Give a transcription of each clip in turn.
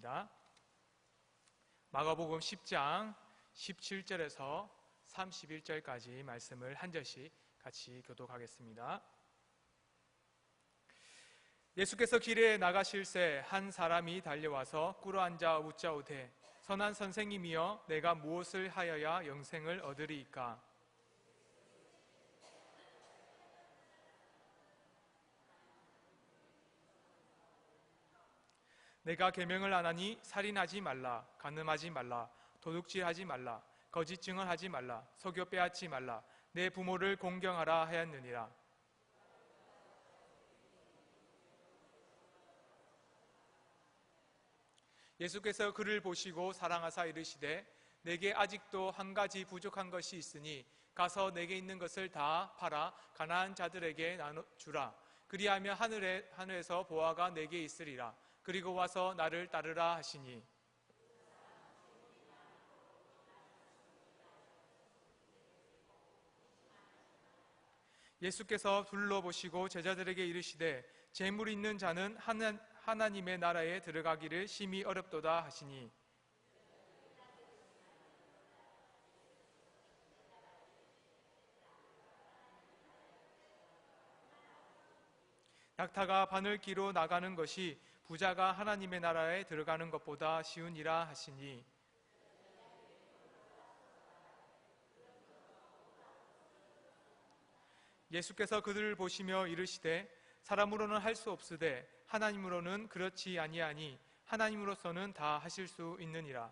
하겠습니다. 마가복음 10장 17절에서 31절까지 말씀을 한 절씩 같이 교독하겠습니다. 예수께서 길에 나가실새 한 사람이 달려와서 꿇어앉아 웃자오되 선한 선생님이여 내가 무엇을 하여야 영생을 얻으리이까? 내가 계명을 안 하니 살인하지 말라, 간음하지 말라, 도둑질하지 말라, 거짓 증언하지 말라, 속여 빼앗지 말라, 내 부모를 공경하라 하였느니라. 예수께서 그를 보시고 사랑하사 이르시되 내게 아직도 한 가지 부족한 것이 있으니 가서 내게 있는 것을 다 팔아 가난한 자들에게 나눠 주라. 그리하면 하늘에서 보화가 내게 있으리라. 그리고 와서 나를 따르라 하시니, 예수께서 둘러보시고 제자들에게 이르시되 재물 있는 자는 하나님의 나라에 들어가기를 심히 어렵도다 하시니, 낙타가 바늘기로 나가는 것이 부자가 하나님의 나라에 들어가는 것보다 쉬우니라 하시니, 예수께서 그들을 보시며 이르시되 사람으로는 할 수 없으되 하나님으로는 그렇지 아니하니 하나님으로서는 다 하실 수 있느니라.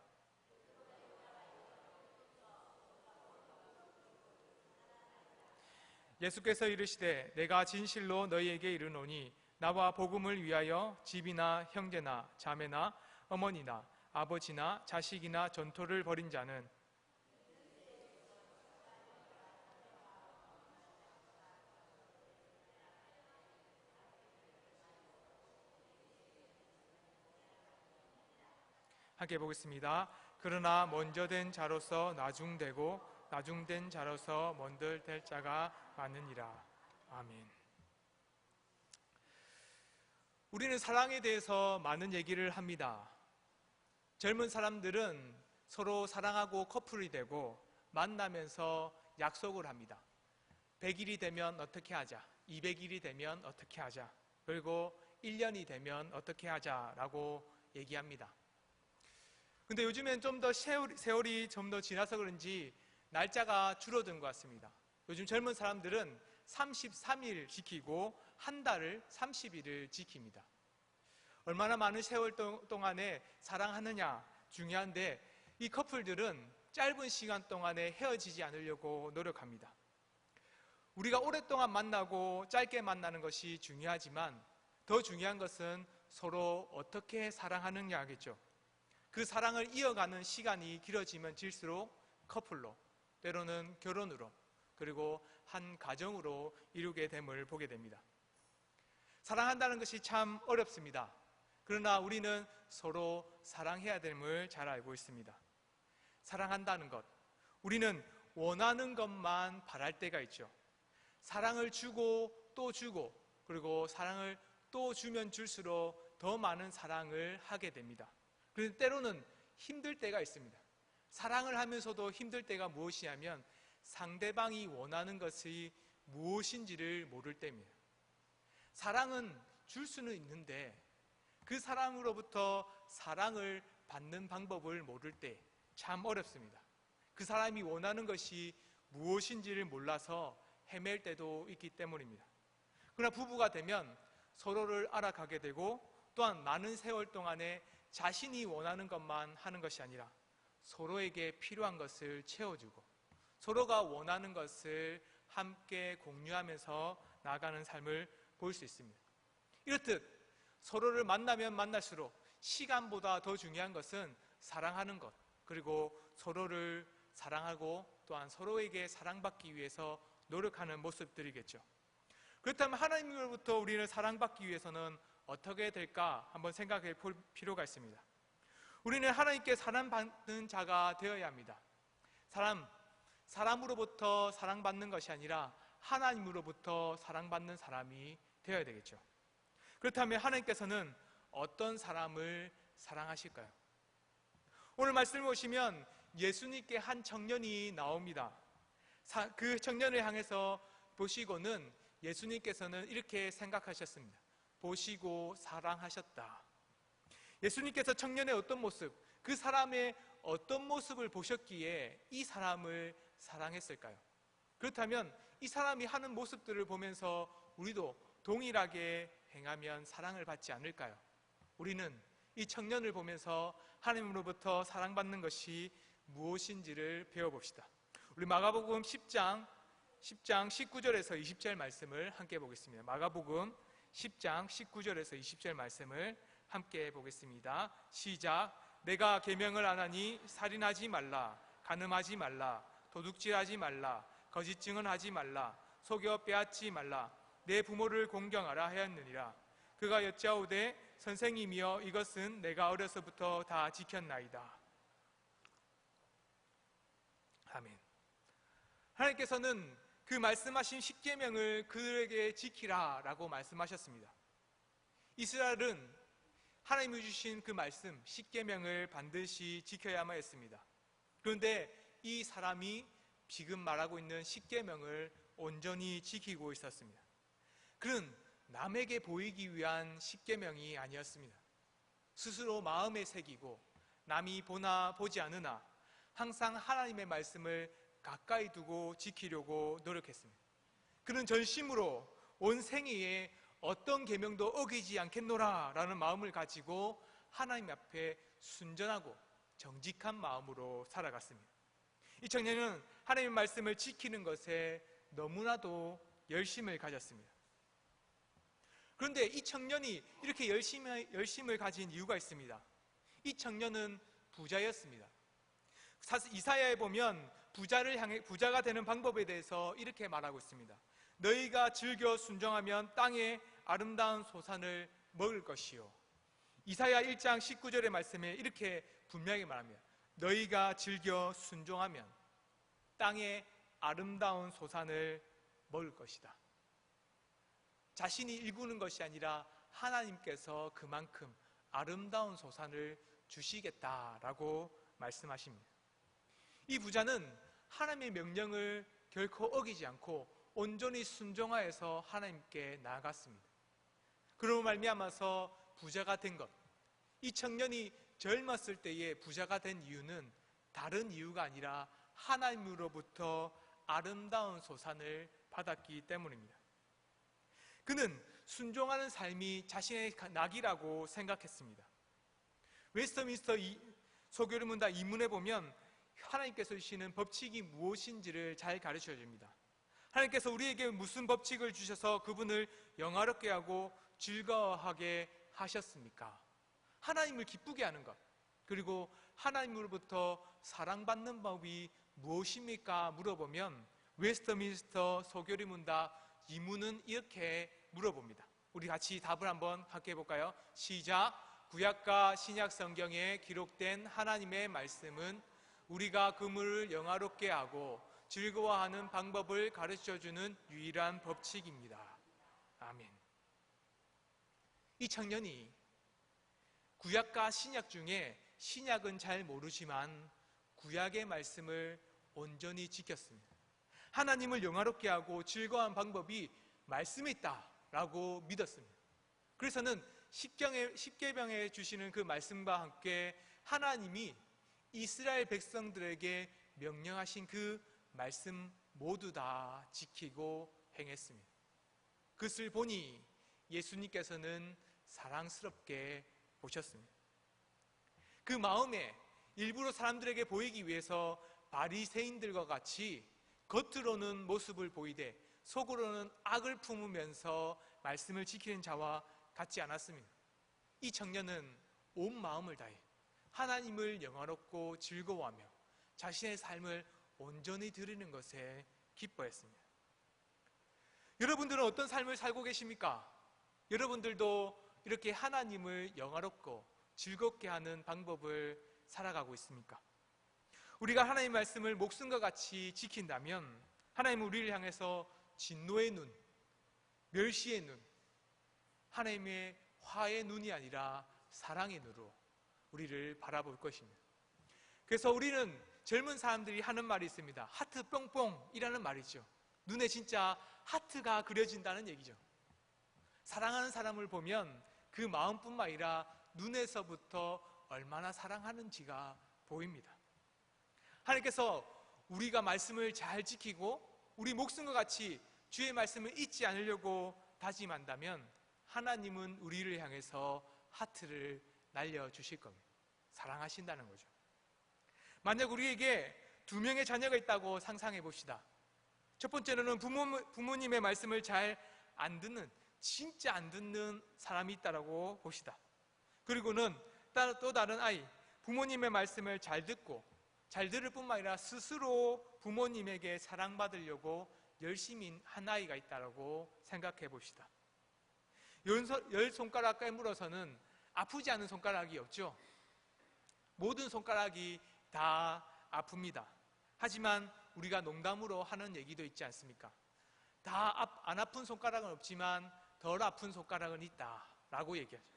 예수께서 이르시되 내가 진실로 너희에게 이르노니 나와 복음을 위하여 집이나 형제나 자매나 어머니나 아버지나 자식이나 전토를 벌인 자는 함께 보겠습니다. 그러나 먼저 된 자로서 나중되고 나중된 자로서 먼저 될 자가 많으니라. 아멘. 우리는 사랑에 대해서 많은 얘기를 합니다. 젊은 사람들은 서로 사랑하고 커플이 되고 만나면서 약속을 합니다. 100일이 되면 어떻게 하자, 200일이 되면 어떻게 하자, 그리고 1년이 되면 어떻게 하자라고 얘기합니다. 근데 요즘엔 좀 더 세월이 좀 더 지나서 그런지 날짜가 줄어든 것 같습니다. 요즘 젊은 사람들은 33일 지키고 한 달을 30일을 지킵니다. 얼마나 많은 세월 동안에 사랑하느냐 중요한데 이 커플들은 짧은 시간 동안에 헤어지지 않으려고 노력합니다. 우리가 오랫동안 만나고 짧게 만나는 것이 중요하지만 더 중요한 것은 서로 어떻게 사랑하느냐겠죠. 그 사랑을 이어가는 시간이 길어지면 질수록 커플로, 때로는 결혼으로, 그리고 한 가정으로 이루게 됨을 보게 됩니다. 사랑한다는 것이 참 어렵습니다. 그러나 우리는 서로 사랑해야 됨을 잘 알고 있습니다. 사랑한다는 것, 우리는 원하는 것만 바랄 때가 있죠. 사랑을 주고 또 주고, 그리고 사랑을 또 주면 줄수록 더 많은 사랑을 하게 됩니다. 그런데 때로는 힘들 때가 있습니다. 사랑을 하면서도 힘들 때가 무엇이냐면 상대방이 원하는 것이 무엇인지를 모를 때입니다. 사랑은 줄 수는 있는데 그 사람으로부터 사랑을 받는 방법을 모를 때 참 어렵습니다. 그 사람이 원하는 것이 무엇인지를 몰라서 헤맬 때도 있기 때문입니다. 그러나 부부가 되면 서로를 알아가게 되고 또한 많은 세월 동안에 자신이 원하는 것만 하는 것이 아니라 서로에게 필요한 것을 채워주고 서로가 원하는 것을 함께 공유하면서 나아가는 삶을 볼 수 있습니다. 이렇듯 서로를 만나면 만날수록 시간보다 더 중요한 것은 사랑하는 것, 그리고 서로를 사랑하고 또한 서로에게 사랑받기 위해서 노력하는 모습들이겠죠. 그렇다면 하나님으로부터 우리를 사랑받기 위해서는 어떻게 될까 한번 생각해 볼 필요가 있습니다. 우리는 하나님께 사랑받는 자가 되어야 합니다. 사람으로부터 사랑받는 것이 아니라 하나님으로부터 사랑받는 사람이 되어야 되겠죠. 그렇다면 하나님께서는 어떤 사람을 사랑하실까요? 오늘 말씀을 보시면 예수님께 한 청년이 나옵니다. 그 청년을 향해서 보시고는 예수님께서는 이렇게 생각하셨습니다. 보시고 사랑하셨다. 예수님께서 청년의 어떤 모습, 그 사람의 어떤 모습을 보셨기에 이 사람을 사랑했을까요? 그렇다면 이 사람이 하는 모습들을 보면서 우리도 동일하게 행하면 사랑을 받지 않을까요? 우리는 이 청년을 보면서 하나님으로부터 사랑받는 것이 무엇인지를 배워봅시다. 우리 마가복음 10장 19절에서 20절 말씀을 함께 보겠습니다. 마가복음 10장 19절에서 20절 말씀을 함께 보겠습니다. 시작. 내가 계명을 안 하니 살인하지 말라, 간음하지 말라, 도둑질하지 말라, 거짓 증언하지 말라, 속여 빼앗지 말라, 내 부모를 공경하라 하였느니라. 그가 여짜오되 선생님이여 이것은 내가 어려서부터 다 지켰나이다. 아멘. 하나님께서는 그 말씀하신 십계명을 그들에게 지키라 라고 말씀하셨습니다. 이스라엘은 하나님이 주신 그 말씀 십계명을 반드시 지켜야만 했습니다. 그런데 이 사람이 지금 말하고 있는 십계명을 온전히 지키고 있었습니다. 그는 남에게 보이기 위한 십계명이 아니었습니다. 스스로 마음에 새기고 남이 보나 보지 않으나 항상 하나님의 말씀을 가까이 두고 지키려고 노력했습니다. 그는 전심으로 온 생애에 어떤 계명도 어기지 않겠노라 라는 마음을 가지고 하나님 앞에 순전하고 정직한 마음으로 살아갔습니다. 이 청년은 하나님의 말씀을 지키는 것에 너무나도 열심을 가졌습니다. 그런데 이 청년이 이렇게 열심을 가진 이유가 있습니다. 이 청년은 부자였습니다. 이사야에 보면 부자가 되는 방법에 대해서 이렇게 말하고 있습니다. 너희가 즐겨 순종하면 땅의 아름다운 소산을 먹을 것이요. 이사야 1장 19절의 말씀에 이렇게 분명히 말합니다. 너희가 즐겨 순종하면 땅의 아름다운 소산을 먹을 것이다. 자신이 일구는 것이 아니라 하나님께서 그만큼 아름다운 소산을 주시겠다라고 말씀하십니다. 이 부자는 하나님의 명령을 결코 어기지 않고 온전히 순종하여서 하나님께 나아갔습니다. 그로 말미암아서 부자가 된 것, 이 청년이 젊었을 때에 부자가 된 이유는 다른 이유가 아니라 하나님으로부터 아름다운 소산을 받았기 때문입니다. 그는 순종하는 삶이 자신의 낙이라고 생각했습니다. 웨스트민스터 소교리문답 이문에 보면 하나님께서 주시는 법칙이 무엇인지를 잘 가르쳐 줍니다. 하나님께서 우리에게 무슨 법칙을 주셔서 그분을 영화롭게 하고 즐거워하게 하셨습니까? 하나님을 기쁘게 하는 것, 그리고 하나님으로부터 사랑받는 법이 무엇입니까? 물어보면 웨스트민스터 소교리문답 이문은 이렇게 물어봅니다. 우리 같이 답을 한번 함께 해볼까요? 시작. 구약과 신약 성경에 기록된 하나님의 말씀은 우리가 그물을 영화롭게 하고 즐거워하는 방법을 가르쳐주는 유일한 법칙입니다. 아멘. 이 청년이 구약과 신약 중에 신약은 잘 모르지만 구약의 말씀을 온전히 지켰습니다. 하나님을 영화롭게 하고 즐거워하는 방법이 말씀에 있다라고 믿었습니다. 그래서는 십계명에 주시는 그 말씀과 함께 하나님이 이스라엘 백성들에게 명령하신 그 말씀 모두 다 지키고 행했습니다. 그것을 보니 예수님께서는 사랑스럽게 보셨습니다. 그 마음에 일부러 사람들에게 보이기 위해서 바리새인들과 같이 겉으로는 모습을 보이되 속으로는 악을 품으면서 말씀을 지키는 자와 같지 않았습니다. 이 청년은 온 마음을 다해 하나님을 영화롭고 즐거워하며 자신의 삶을 온전히 드리는 것에 기뻐했습니다. 여러분들은 어떤 삶을 살고 계십니까? 여러분들도 이렇게 하나님을 영화롭고 즐겁게 하는 방법을 살아가고 있습니까? 우리가 하나님의 말씀을 목숨과 같이 지킨다면 하나님은 우리를 향해서 진노의 눈, 멸시의 눈, 하나님의 화의 눈이 아니라 사랑의 눈으로 우리를 바라볼 것입니다. 그래서 우리는 젊은 사람들이 하는 말이 있습니다. 하트 뿅뿅이라는 말이죠. 눈에 진짜 하트가 그려진다는 얘기죠. 사랑하는 사람을 보면 그 마음뿐만 아니라 눈에서부터 얼마나 사랑하는지가 보입니다. 하나님께서 우리가 말씀을 잘 지키고 우리 목숨과 같이 주의 말씀을 잊지 않으려고 다짐한다면 하나님은 우리를 향해서 하트를 날려주실 겁니다. 사랑하신다는 거죠. 만약 우리에게 2명의 자녀가 있다고 상상해 봅시다. 첫 번째로는 부모님의 말씀을 잘 안 듣는, 진짜 안 듣는 사람이 있다고 봅시다. 그리고는 또 다른 아이, 부모님의 말씀을 잘 듣고 잘 들을 뿐만 아니라 스스로 부모님에게 사랑받으려고 열심히 한 아이가 있다고 생각해 봅시다. 10손가락 깨물어서는 아프지 않은 손가락이 없죠. 모든 손가락이 다 아픕니다. 하지만 우리가 농담으로 하는 얘기도 있지 않습니까? 다 안 아픈 손가락은 없지만 덜 아픈 손가락은 있다라고 얘기하죠.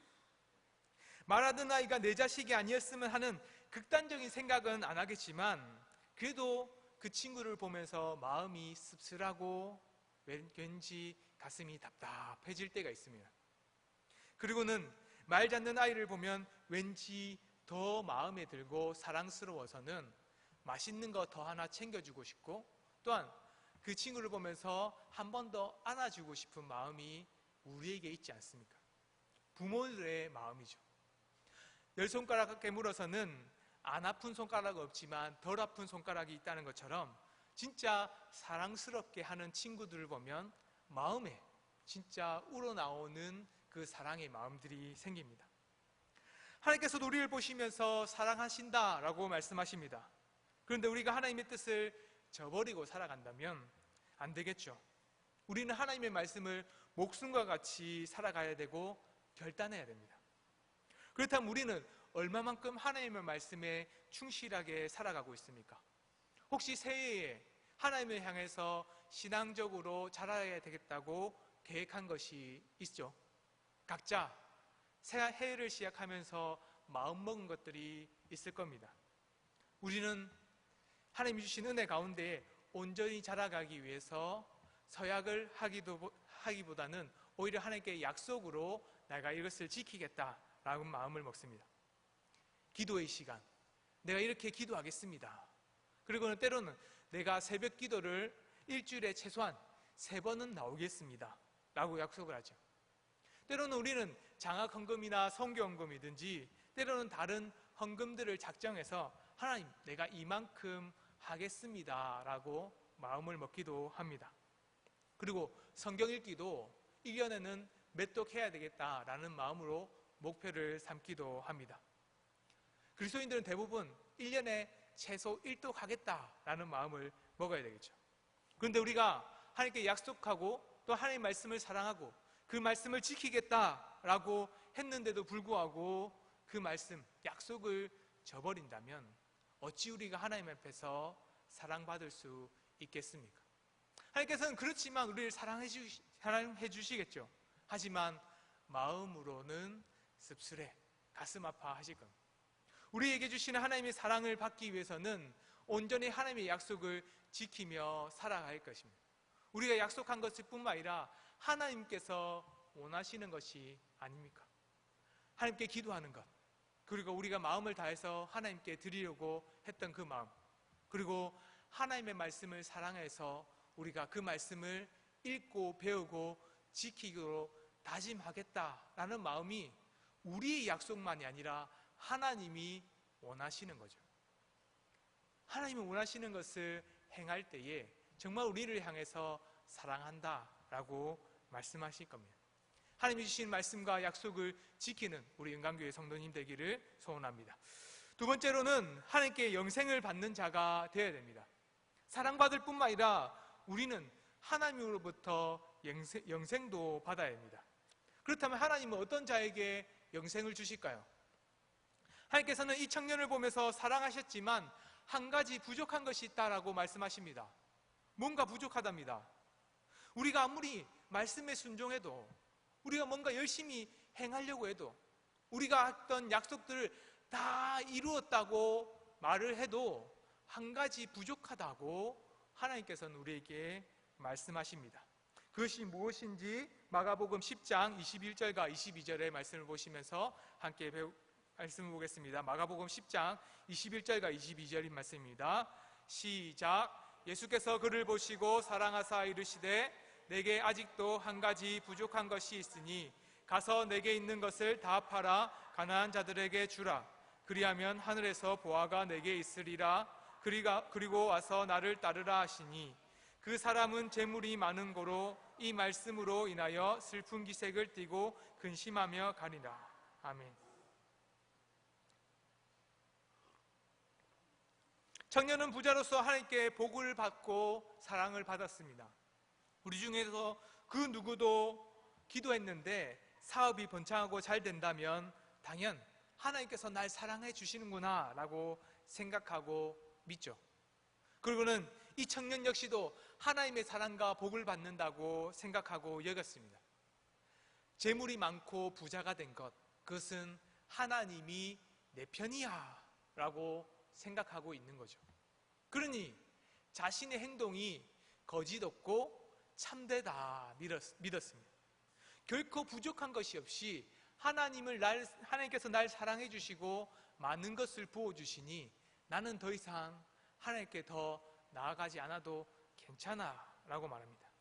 말하던 아이가 내 자식이 아니었으면 하는 극단적인 생각은 안 하겠지만 그래도 그 친구를 보면서 마음이 씁쓸하고 왠지 가슴이 답답해질 때가 있습니다. 그리고는 말 잡는 아이를 보면 왠지 더 마음에 들고 사랑스러워서는 맛있는 거 더 하나 챙겨주고 싶고 또한 그 친구를 보면서 한 번 더 안아주고 싶은 마음이 우리에게 있지 않습니까? 부모들의 마음이죠. 10손가락 깨물어서는 안 아픈 손가락은 없지만 덜 아픈 손가락이 있다는 것처럼 진짜 사랑스럽게 하는 친구들을 보면 마음에 진짜 우러나오는 그 사랑의 마음들이 생깁니다. 하나님께서도 우리를 보시면서 사랑하신다라고 말씀하십니다. 그런데 우리가 하나님의 뜻을 저버리고 살아간다면 안 되겠죠. 우리는 하나님의 말씀을 목숨과 같이 살아가야 되고 결단해야 됩니다. 그렇다면 우리는 얼마만큼 하나님의 말씀에 충실하게 살아가고 있습니까? 혹시 새해에 하나님을 향해서 신앙적으로 자라야 되겠다고 계획한 것이 있죠? 각자 새해를 시작하면서 마음먹은 것들이 있을 겁니다. 우리는 하나님이 주신 은혜 가운데 온전히 자라가기 위해서 서약을 하기보다는 오히려 하나님께 약속으로 내가 이것을 지키겠다라는 마음을 먹습니다. 기도의 시간, 내가 이렇게 기도하겠습니다. 그리고는 때로는 내가 새벽 기도를 일주일에 최소한 3번은 나오겠습니다 라고 약속을 하죠. 때로는 우리는 장학 헌금이나 선교 헌금이든지 때로는 다른 헌금들을 작정해서 하나님 내가 이만큼 하겠습니다 라고 마음을 먹기도 합니다. 그리고 성경 읽기도 1년에는 몇 독 해야 되겠다라는 마음으로 목표를 삼기도 합니다. 그리스도인들은 대부분 1년에 최소 1독 하겠다라는 마음을 먹어야 되겠죠. 그런데 우리가 하나님께 약속하고 또 하나님의 말씀을 사랑하고 그 말씀을 지키겠다라고 했는데도 불구하고 그 말씀, 약속을 저버린다면 어찌 우리가 하나님 앞에서 사랑받을 수 있겠습니까? 하나님께서는 그렇지만 우리를 사랑해 주시겠죠. 하지만 마음으로는 씁쓸해, 가슴 아파하실 겁니다. 우리에게 주시는 하나님의 사랑을 받기 위해서는 온전히 하나님의 약속을 지키며 살아갈 것입니다. 우리가 약속한 것일 뿐만 아니라 하나님께서 원하시는 것이 아닙니까? 하나님께 기도하는 것, 그리고 우리가 마음을 다해서 하나님께 드리려고 했던 그 마음, 그리고 하나님의 말씀을 사랑해서 우리가 그 말씀을 읽고 배우고 지키기로 다짐하겠다라는 마음이 우리의 약속만이 아니라 하나님이 원하시는 거죠. 하나님이 원하시는 것을 행할 때에 정말 우리를 향해서 사랑한다라고 말씀하실 겁니다. 하나님이 주신 말씀과 약속을 지키는 우리 은강교회 성도님 되기를 소원합니다. 두 번째로는 하나님께 영생을 받는 자가 되어야 됩니다. 사랑받을 뿐만 아니라 우리는 하나님으로부터 영생도 받아야 합니다. 그렇다면 하나님은 어떤 자에게 영생을 주실까요? 하나님께서는 이 청년을 보면서 사랑하셨지만 한 가지 부족한 것이 있다라고 말씀하십니다. 뭔가 부족하답니다. 우리가 아무리 말씀에 순종해도, 우리가 뭔가 열심히 행하려고 해도, 우리가 했던 약속들을 다 이루었다고 말을 해도 한 가지 부족하다고 하나님께서는 우리에게 말씀하십니다. 그것이 무엇인지 마가복음 10장 21절과 22절의 말씀을 보시면서 함께 말씀을 보겠습니다. 마가복음 10장 21절과 22절인 말씀입니다. 시작. 예수께서 그를 보시고 사랑하사 이르시되 내게 아직도 한 가지 부족한 것이 있으니 가서 내게 있는 것을 다 팔아 가난한 자들에게 주라. 그리하면 하늘에서 보화가 내게 있으리라. 그리고 와서 나를 따르라 하시니 그 사람은 재물이 많은 고로 이 말씀으로 인하여 슬픈 기색을 띠고 근심하며 가니라. 아멘. 청년은 부자로서 하나님께 복을 받고 사랑을 받았습니다. 우리 중에서 그 누구도 기도했는데 사업이 번창하고 잘 된다면 당연 하나님께서 날 사랑해 주시는구나 라고 생각하고 믿죠. 그리고는 이 청년 역시도 하나님의 사랑과 복을 받는다고 생각하고 여겼습니다. 재물이 많고 부자가 된 것, 그것은 하나님이 내 편이야 라고 생각하고 있는 거죠. 그러니 자신의 행동이 거짓 없고 참되다 믿었습니다. 결코 부족한 것이 없이 하나님께서 날 사랑해 주시고 많은 것을 부어주시니 나는 더 이상 하나님께 더 나아가지 않아도 괜찮아 라고 말합니다.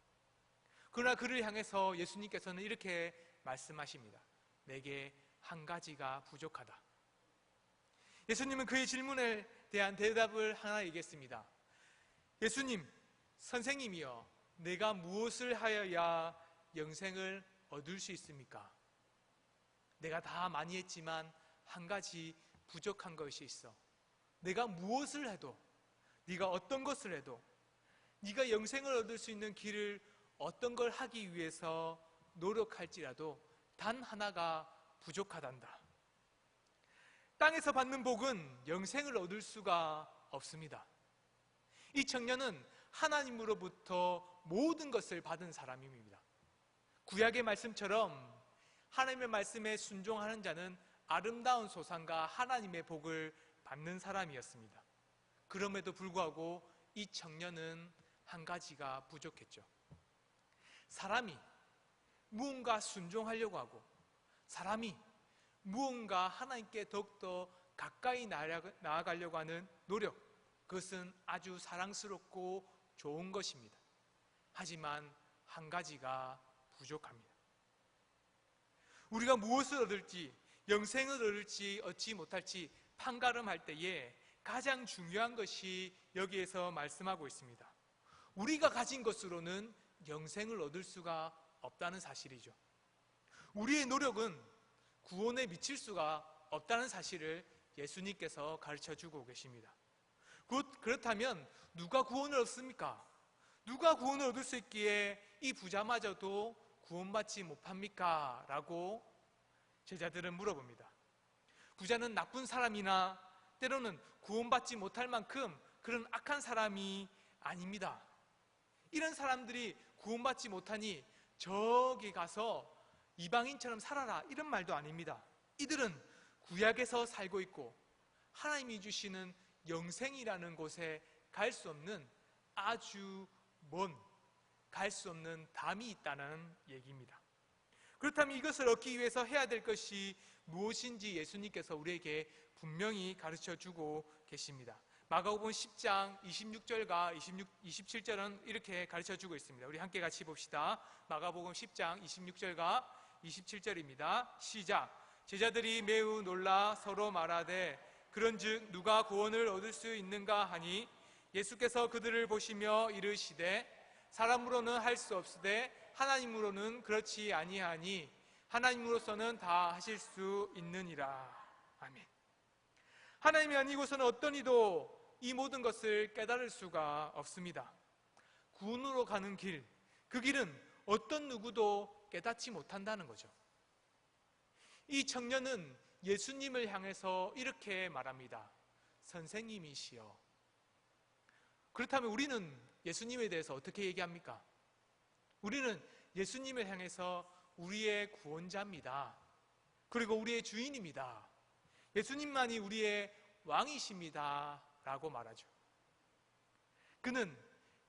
그러나 그를 향해서 예수님께서는 이렇게 말씀하십니다. 내게 한 가지가 부족하다. 예수님은 그의 질문에 대한 대답을 하나 얘기했습니다. 예수님, 선생님이여, 내가 무엇을 하여야 영생을 얻을 수 있습니까? 내가 다 많이 했지만 한 가지 부족한 것이 있어. 내가 무엇을 해도, 네가 어떤 것을 해도, 네가 영생을 얻을 수 있는 길을 어떤 걸 하기 위해서 노력할지라도 단 하나가 부족하단다. 땅에서 받는 복은 영생을 얻을 수가 없습니다. 이 청년은 하나님으로부터 모든 것을 받은 사람입니다. 구약의 말씀처럼 하나님의 말씀에 순종하는 자는 아름다운 소산과 하나님의 복을 받는 사람이었습니다. 그럼에도 불구하고 이 청년은 한 가지가 부족했죠. 사람이 무언가 순종하려고 하고 사람이 무언가 하나님께 더욱더 가까이 나아가려고 하는 노력, 그것은 아주 사랑스럽고 좋은 것입니다. 하지만 한 가지가 부족합니다. 우리가 무엇을 얻을지, 영생을 얻을지 얻지 못할지 판가름할 때에 가장 중요한 것이 여기에서 말씀하고 있습니다. 우리가 가진 것으로는 영생을 얻을 수가 없다는 사실이죠. 우리의 노력은 구원에 미칠 수가 없다는 사실을 예수님께서 가르쳐주고 계십니다. 그렇다면 누가 구원을 얻습니까? 누가 구원을 얻을 수 있기에 이 부자마저도 구원받지 못합니까? 라고 제자들은 물어봅니다. 부자는 나쁜 사람이나 때로는 구원받지 못할 만큼 그런 악한 사람이 아닙니다. 이런 사람들이 구원받지 못하니 저기 가서 이방인처럼 살아라, 이런 말도 아닙니다. 이들은 구약에서 살고 있고 하나님이 주시는 영생이라는 곳에 갈 수 없는 아주 먼, 갈 수 없는 담이 있다는 얘기입니다. 그렇다면 이것을 얻기 위해서 해야 될 것이 무엇인지 예수님께서 우리에게 분명히 가르쳐주고 계십니다. 마가복음 10장 26절과 27절은 이렇게 가르쳐주고 있습니다. 우리 함께 같이 봅시다. 마가복음 10장 26절과 27절입니다. 시작. 제자들이 매우 놀라 서로 말하되 그런즉 누가 구원을 얻을 수 있는가 하니 예수께서 그들을 보시며 이르시되 사람으로는 할 수 없으되 하나님으로는 그렇지 아니하니 하나님으로서는 다 하실 수 있느니라. 아멘. 하나님이 아니고서는 어떤 이도 이 모든 것을 깨달을 수가 없습니다. 구원으로 가는 길, 그 길은 어떤 누구도 깨닫지 못한다는 거죠. 이 청년은 예수님을 향해서 이렇게 말합니다. 선생님이시여. 그렇다면 우리는 예수님에 대해서 어떻게 얘기합니까? 우리는 예수님을 향해서 우리의 구원자입니다. 그리고 우리의 주인입니다. 예수님만이 우리의 왕이십니다 라고 말하죠. 그는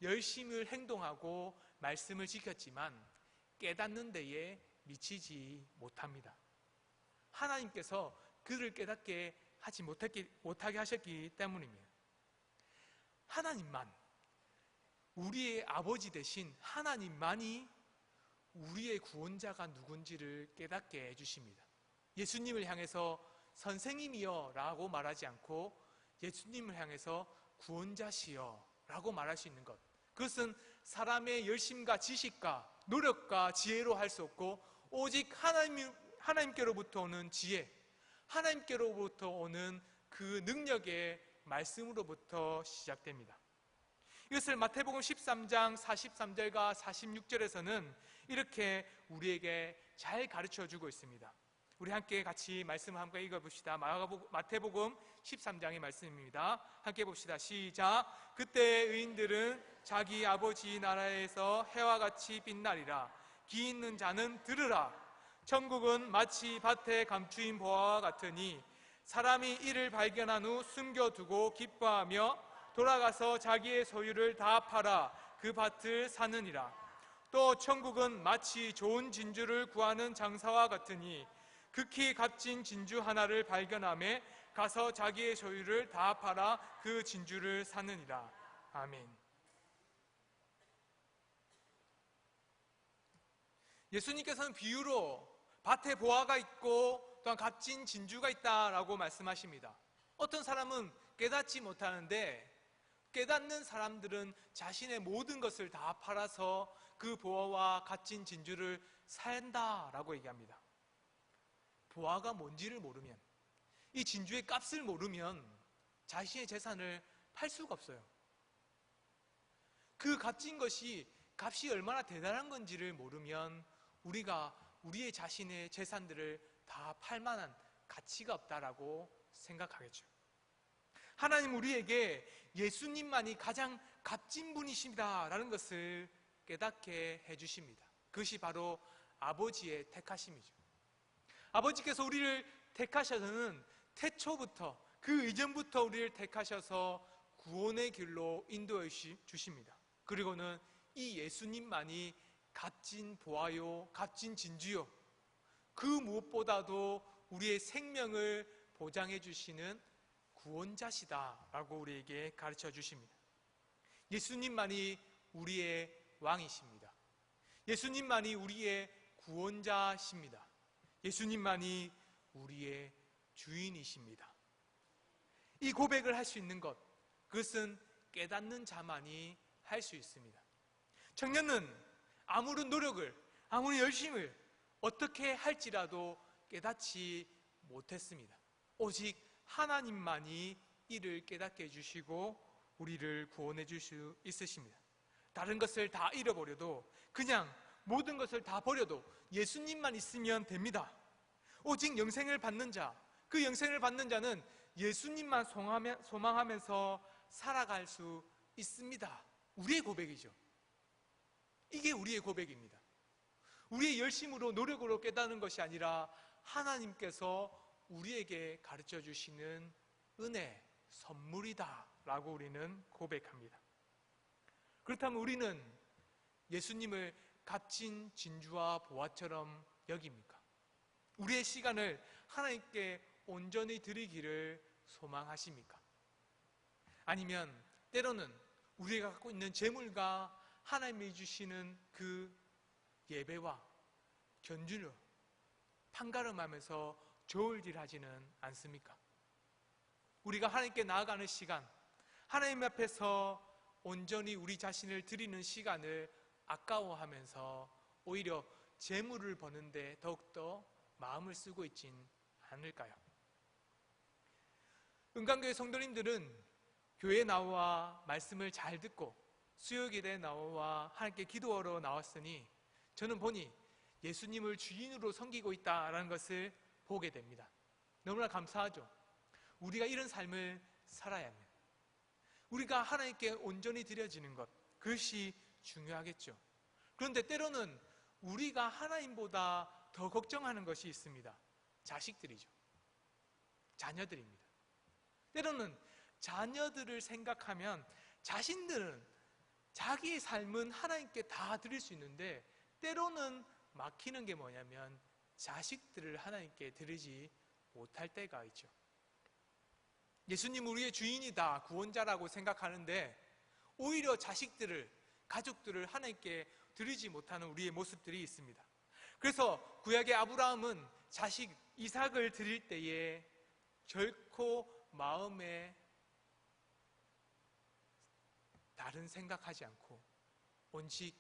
열심히 행동하고 말씀을 지켰지만 깨닫는 데에 미치지 못합니다. 하나님께서 그를 깨닫게 하지 못하게 하셨기 때문입니다. 하나님만, 우리의 아버지 되신 하나님만이 우리의 구원자가 누군지를 깨닫게 해주십니다. 예수님을 향해서 선생님이여 라고 말하지 않고 예수님을 향해서 구원자시여 라고 말할 수 있는 것, 그것은 사람의 열심과 지식과 노력과 지혜로 할 수 없고 오직 하나님께로부터 오는 지혜, 하나님께로부터 오는 그 능력의 말씀으로부터 시작됩니다. 이것을 마태복음 13장 43절과 46절에서는 이렇게 우리에게 잘 가르쳐주고 있습니다. 우리 함께 같이 말씀을 함께 읽어봅시다. 마태복음 13장의 말씀입니다. 함께 봅시다. 시작. 그때 의인들은 자기 아버지 나라에서 해와 같이 빛나리라. 귀 있는 자는 들으라. 천국은 마치 밭에 감추인 보화와 같으니 사람이 이를 발견한 후 숨겨두고 기뻐하며 돌아가서 자기의 소유를 다 팔아 그 밭을 사느니라. 또 천국은 마치 좋은 진주를 구하는 장사와 같으니 극히 값진 진주 하나를 발견하며 가서 자기의 소유를 다 팔아 그 진주를 사느니라. 아멘. 예수님께서는 비유로 밭에 보화가 있고 또한 값진 진주가 있다라고 말씀하십니다. 어떤 사람은 깨닫지 못하는데 깨닫는 사람들은 자신의 모든 것을 다 팔아서 그 보화와 값진 진주를 산다라고 얘기합니다. 보화가 뭔지를 모르면, 이 진주의 값을 모르면 자신의 재산을 팔 수가 없어요. 그 값진 것이 값이 얼마나 대단한 건지를 모르면 우리가 우리의 자신의 재산들을 다 팔 만한 가치가 없다라고 생각하겠죠. 하나님 우리에게 예수님만이 가장 값진 분이십니다라는 것을 깨닫게 해주십니다. 그것이 바로 아버지의 택하심이죠. 아버지께서 우리를 택하셔서는 태초부터, 그 이전부터 우리를 택하셔서 구원의 길로 인도해 주십니다. 그리고는 이 예수님만이 값진 보화요, 값진 진주요, 그 무엇보다도 우리의 생명을 보장해 주시는 구원자시다라고 우리에게 가르쳐 주십니다. 예수님만이 우리의 왕이십니다. 예수님만이 우리의 구원자십니다. 예수님만이 우리의 주인이십니다. 이 고백을 할 수 있는 것, 그것은 깨닫는 자만이 할 수 있습니다. 청년은 아무런 노력을, 아무리 열심을 어떻게 할지라도 깨닫지 못했습니다. 오직 하나님만이 이를 깨닫게 해주시고 우리를 구원해 줄 수 있으십니다. 다른 것을 다 잃어버려도, 그냥 모든 것을 다 버려도 예수님만 있으면 됩니다. 오직 영생을 받는 자, 그 영생을 받는 자는 예수님만 소망하면서 살아갈 수 있습니다. 우리의 고백이죠. 이게 우리의 고백입니다. 우리의 열심으로, 노력으로 깨닫는 것이 아니라 하나님께서 우리에게 가르쳐 주시는 은혜, 선물이다 라고 우리는 고백합니다. 그렇다면 우리는 예수님을 값진 진주와 보화처럼 여깁니까? 우리의 시간을 하나님께 온전히 드리기를 소망하십니까? 아니면 때로는 우리가 갖고 있는 재물과 하나님이 주시는 그 예배와 견주려 판가름하면서 저울질하지는 않습니까? 우리가 하나님께 나아가는 시간, 하나님 앞에서 온전히 우리 자신을 드리는 시간을 아까워하면서 오히려 재물을 버는데 더욱더 마음을 쓰고 있진 않을까요? 은강교회 성도님들은 교회에 나와 말씀을 잘 듣고 수요기대에 나와 하나님께 기도하러 나왔으니 저는 보니 예수님을 주인으로 섬기고 있다는 것을 보게 됩니다. 너무나 감사하죠. 우리가 이런 삶을 살아야 합니다. 우리가 하나님께 온전히 드려지는 것, 그것이 중요하겠죠. 그런데 때로는 우리가 하나님보다 더 걱정하는 것이 있습니다. 자식들이죠. 자녀들입니다. 때로는 자녀들을 생각하면 자신들은 자기의 삶은 하나님께 다 드릴 수 있는데 때로는 막히는 게 뭐냐면 자식들을 하나님께 드리지 못할 때가 있죠. 예수님 우리의 주인이다, 구원자라고 생각하는데 오히려 자식들을, 가족들을 하나님께 드리지 못하는 우리의 모습들이 있습니다. 그래서 구약의 아브라함은 자식 이삭을 드릴 때에 결코 마음에 다른 생각하지 않고 오직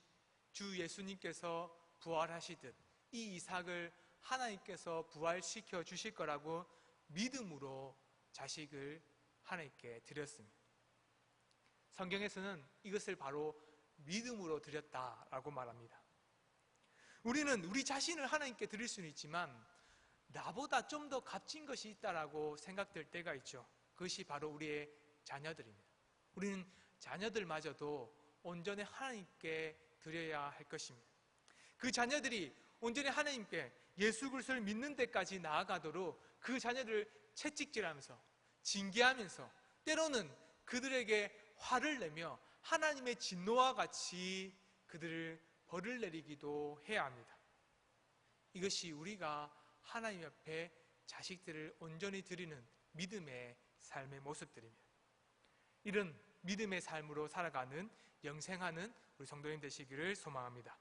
주 예수님께서 부활하시듯 이 이삭을 하나님께서 부활시켜 주실 거라고 믿음으로 자식을 하나님께 드렸습니다. 성경에서는 이것을 바로 믿음으로 드렸다라고 말합니다. 우리는 우리 자신을 하나님께 드릴 수는 있지만 나보다 좀 더 값진 것이 있다라고 생각될 때가 있죠. 그것이 바로 우리의 자녀들입니다. 우리는 자녀들마저도 온전히 하나님께 드려야 할 것입니다. 그 자녀들이 온전히 하나님께 예수 그리스도를 믿는 데까지 나아가도록 그 자녀들을 채찍질하면서 징계하면서 때로는 그들에게 화를 내며 하나님의 진노와 같이 그들을 벌을 내리기도 해야 합니다. 이것이 우리가 하나님 앞에 자식들을 온전히 드리는 믿음의 삶의 모습들입니다. 이런 믿음의 삶으로 살아가는, 영생하는 우리 성도님 되시기를 소망합니다.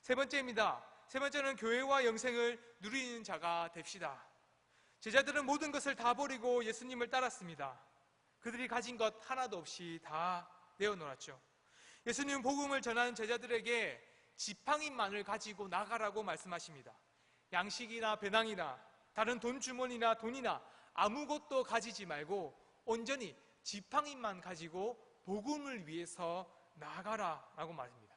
세 번째입니다. 세 번째는 교회와 영생을 누리는 자가 됩시다. 제자들은 모든 것을 다 버리고 예수님을 따랐습니다. 그들이 가진 것 하나도 없이 다 내어놓았죠. 예수님은 복음을 전하는 제자들에게 지팡이만을 가지고 나가라고 말씀하십니다. 양식이나 배낭이나 다른 돈 주머니나 돈이나 아무것도 가지지 말고 온전히 지팡이만 가지고 복음을 위해서 나가라라고 말합니다.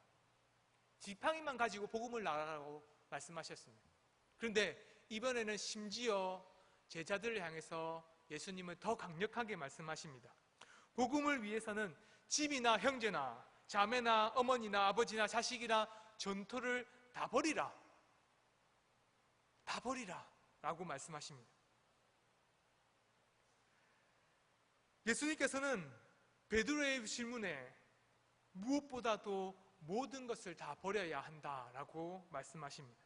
지팡이만 가지고 복음을 나가라고 말씀하셨습니다. 그런데 이번에는 심지어 제자들을 향해서 예수님은 더 강력하게 말씀하십니다. 복음을 위해서는 집이나 형제나 자매나 어머니나 아버지나 자식이나 전토를 다 버리라. 다 버리라 라고 말씀하십니다. 예수님께서는 베드로의 질문에 무엇보다도 모든 것을 다 버려야 한다라고 말씀하십니다.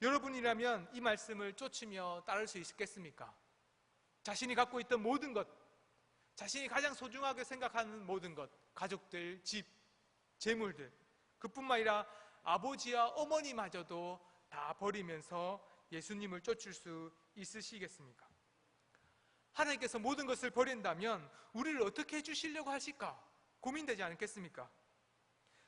여러분이라면 이 말씀을 쫓으며 따를 수 있겠습니까? 자신이 갖고 있던 모든 것, 자신이 가장 소중하게 생각하는 모든 것, 가족들, 집, 재물들, 그뿐만 아니라 아버지와 어머니마저도 다 버리면서 예수님을 쫓을 수 있으시겠습니까? 하나님께서 모든 것을 버린다면 우리를 어떻게 해주시려고 하실까? 고민되지 않겠습니까?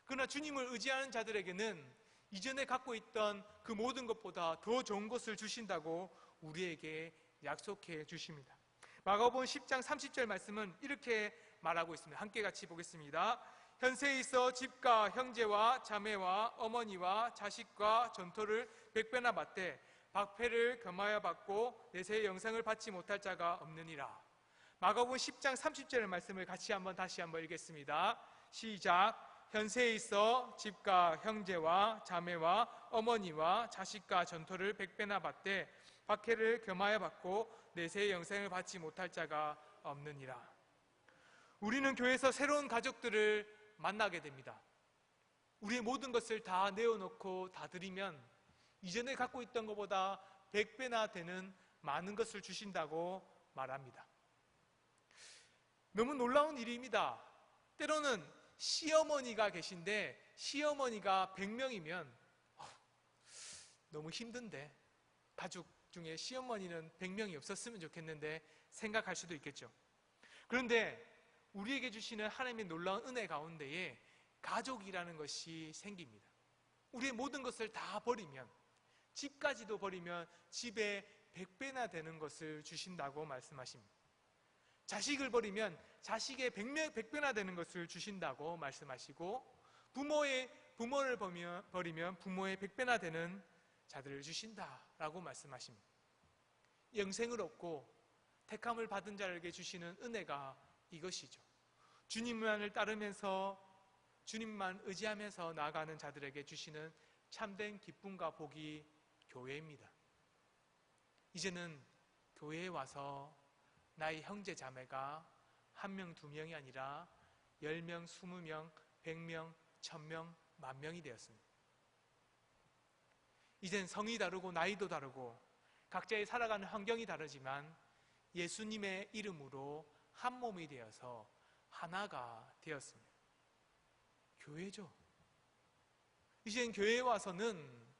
그러나 주님을 의지하는 자들에게는 이전에 갖고 있던 그 모든 것보다 더 좋은 것을 주신다고 우리에게 약속해 주십니다. 마가복음 10장 30절 말씀은 이렇게 말하고 있습니다. 함께 같이 보겠습니다. 현세에 있어 집과 형제와 자매와 어머니와 자식과 전토를 100배나 받되 박해를 겸하여 받고 내세의 영생을 받지 못할 자가 없느니라. 마가복음 10장 30절 말씀을 다시 한번 읽겠습니다. 시작. 현세에 있어 집과 형제와 자매와 어머니와 자식과 전토를 100배나 받되 박해를 겸하여 받고 내세의 영생을 받지 못할 자가 없느니라. 우리는 교회에서 새로운 가족들을 만나게 됩니다. 우리의 모든 것을 다 내어놓고 다 드리면 이전에 갖고 있던 것보다 100배나 되는 많은 것을 주신다고 말합니다. 너무 놀라운 일입니다. 때로는 시어머니가 계신데 시어머니가 100명이면 너무 힘든데 가족 중에 시어머니는 100명이 없었으면 좋겠는데 생각할 수도 있겠죠. 그런데 우리에게 주시는 하나님의 놀라운 은혜 가운데에 가족이라는 것이 생깁니다. 우리의 모든 것을 다 버리면, 집까지도 버리면 집에 100배나 되는 것을 주신다고 말씀하십니다. 자식을 버리면 자식의 100배나 되는 것을 주신다고 말씀하시고, 부모를 버리면 부모의 100배나 되는 자들을 주신다라고 말씀하십니다. 영생을 얻고 택함을 받은 자에게 주시는 은혜가 이것이죠. 주님만을 따르면서 주님만 의지하면서 나아가는 자들에게 주시는 참된 기쁨과 복이 교회입니다. 이제는 교회에 와서 나의 형제 자매가 1명, 2명이 아니라 10명, 20명, 100명, 1000명, 10,000명이 되었습니다. 이젠 성이 다르고 나이도 다르고 각자의 살아가는 환경이 다르지만 예수님의 이름으로 한 몸이 되어서 하나가 되었습니다. 교회죠. 이젠 교회에 와서는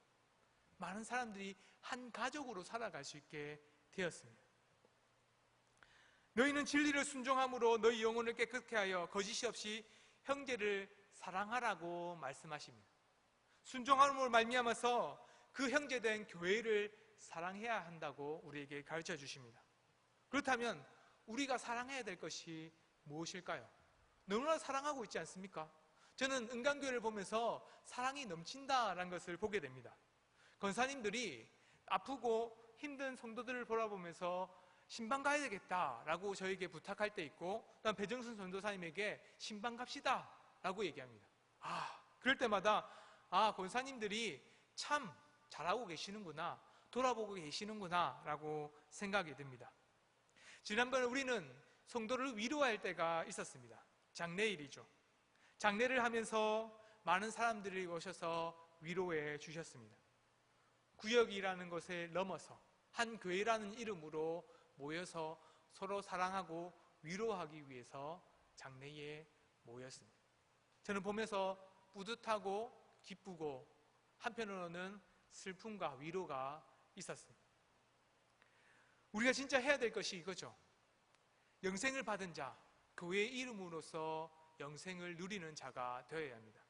많은 사람들이 한 가족으로 살아갈 수 있게 되었습니다. 너희는 진리를 순종함으로 너희 영혼을 깨끗게 하여 거짓이 없이 형제를 사랑하라고 말씀하십니다. 순종함으로 말미암아서 그 형제된 교회를 사랑해야 한다고 우리에게 가르쳐 주십니다. 그렇다면 우리가 사랑해야 될 것이 무엇일까요? 너무나 사랑하고 있지 않습니까? 저는 은강교회를 보면서 사랑이 넘친다라는 것을 보게 됩니다. 권사님들이 아프고 힘든 성도들을 돌아보면서 신방 가야 되겠다라고 저에게 부탁할 때 있고, 또한 배정순 전도사님에게 신방 갑시다 라고 얘기합니다. 그럴 때마다 권사님들이 참 잘하고 계시는구나, 돌아보고 계시는구나 라고 생각이 듭니다. 지난번에 우리는 성도를 위로할 때가 있었습니다. 장례일이죠. 장례를 하면서 많은 사람들이 오셔서 위로해 주셨습니다. 구역이라는 것에 넘어서 한 교회라는 이름으로 모여서 서로 사랑하고 위로하기 위해서 장례에 모였습니다. 저는 보면서 뿌듯하고 기쁘고 한편으로는 슬픔과 위로가 있었습니다. 우리가 진짜 해야 될 것이 이거죠. 영생을 받은 자, 교회의 이름으로서 영생을 누리는 자가 되어야 합니다.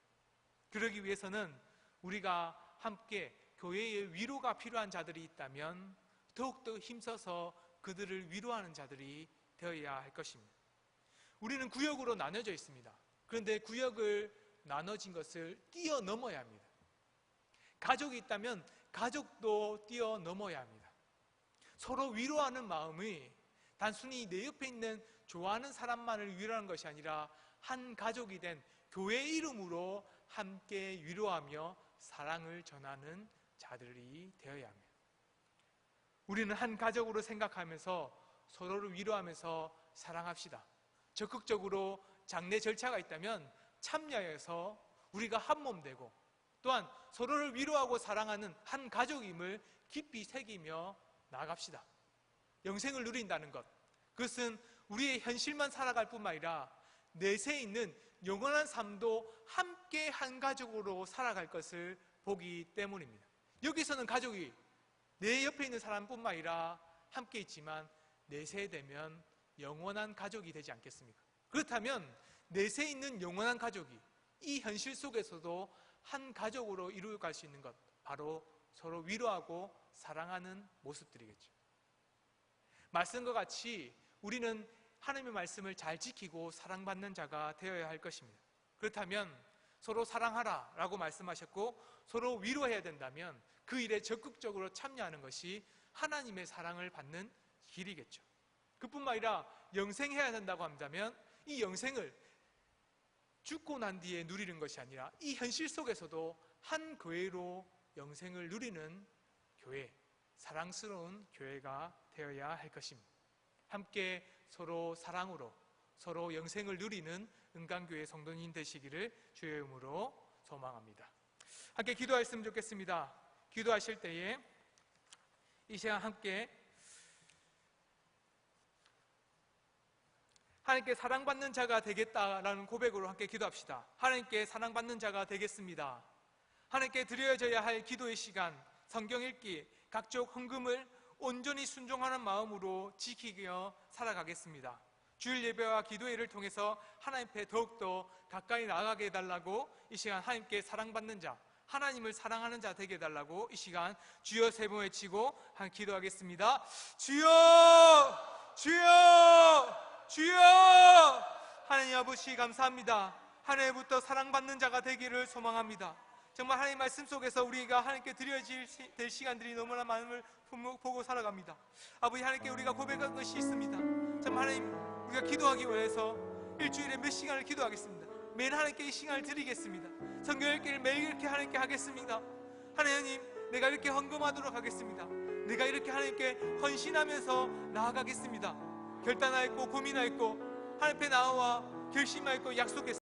그러기 위해서는 우리가 함께 교회의 위로가 필요한 자들이 있다면 더욱더 힘써서 그들을 위로하는 자들이 되어야 할 것입니다. 우리는 구역으로 나눠져 있습니다. 그런데 구역을 나눠진 것을 뛰어넘어야 합니다. 가족이 있다면 가족도 뛰어넘어야 합니다. 서로 위로하는 마음이 단순히 내 옆에 있는 좋아하는 사람만을 위로하는 것이 아니라 한 가족이 된 교회의 이름으로 함께 위로하며 사랑을 전하는 자들이 되어야 합니다. 우리는 한 가족으로 생각하면서 서로를 위로하면서 사랑합시다. 적극적으로 장례 절차가 있다면 참여해서 우리가 한 몸 되고, 또한 서로를 위로하고 사랑하는 한 가족임을 깊이 새기며 나아갑시다. 영생을 누린다는 것, 그것은 우리의 현실만 살아갈 뿐만 아니라 내세에 있는 영원한 삶도 함께 한 가족으로 살아갈 것을 보기 때문입니다. 여기서는 가족이 내 옆에 있는 사람뿐만 아니라 함께 있지만 내세에 되면 영원한 가족이 되지 않겠습니까? 그렇다면 내세에 있는 영원한 가족이 이 현실 속에서도 한 가족으로 이루어갈 수 있는 것, 바로 서로 위로하고 사랑하는 모습들이겠죠. 말씀과 같이 우리는 하나님의 말씀을 잘 지키고 사랑받는 자가 되어야 할 것입니다. 그렇다면 서로 사랑하라 라고 말씀하셨고 서로 위로해야 된다면 그 일에 적극적으로 참여하는 것이 하나님의 사랑을 받는 길이겠죠. 그뿐만 아니라 영생해야 된다고 한다면 이 영생을 죽고 난 뒤에 누리는 것이 아니라 이 현실 속에서도 한 교회로 영생을 누리는 교회, 사랑스러운 교회가 되어야 할 것입니다. 함께 서로 사랑으로 서로 영생을 누리는 은강교회 성도님 되시기를 주의 이름으로 소망합니다. 함께 기도하셨으면 좋겠습니다. 기도하실 때에 이 시간 함께 하나님께 사랑받는 자가 되겠다라는 고백으로 함께 기도합시다. 하나님께 사랑받는 자가 되겠습니다. 하나님께 드려져야 할 기도의 시간, 성경 읽기, 각종 헌금을 온전히 순종하는 마음으로 지키며 살아가겠습니다. 주일 예배와 기도회를 통해서 하나님 앞에 더욱더 가까이 나아가게 해달라고 이 시간 하나님께 사랑받는 자, 하나님을 사랑하는 자 되게 해달라고 이 시간 주여 세 번 외치고 기도하겠습니다. 주여! 주여! 주여! 하나님 아버지 감사합니다. 하나님부터 사랑받는 자가 되기를 소망합니다. 정말 하나님 말씀 속에서 우리가 하나님께 드려질 될 시간들이 너무나 많음을 보고 살아갑니다. 아버지 하나님께 우리가 고백한 것이 있습니다. 정말 하나님 우리가 기도하기 위해서 일주일에 몇 시간을 기도하겠습니다. 매일 하나님께 이 시간을 드리겠습니다. 성경 읽기를 매일 이렇게 하나님께 하겠습니다. 하나님 내가 이렇게 헌금하도록 하겠습니다. 내가 이렇게 하나님께 헌신하면서 나아가겠습니다. 결단하였고 고민하였고 하나님 앞에 나와 결심하였고 약속했습니다.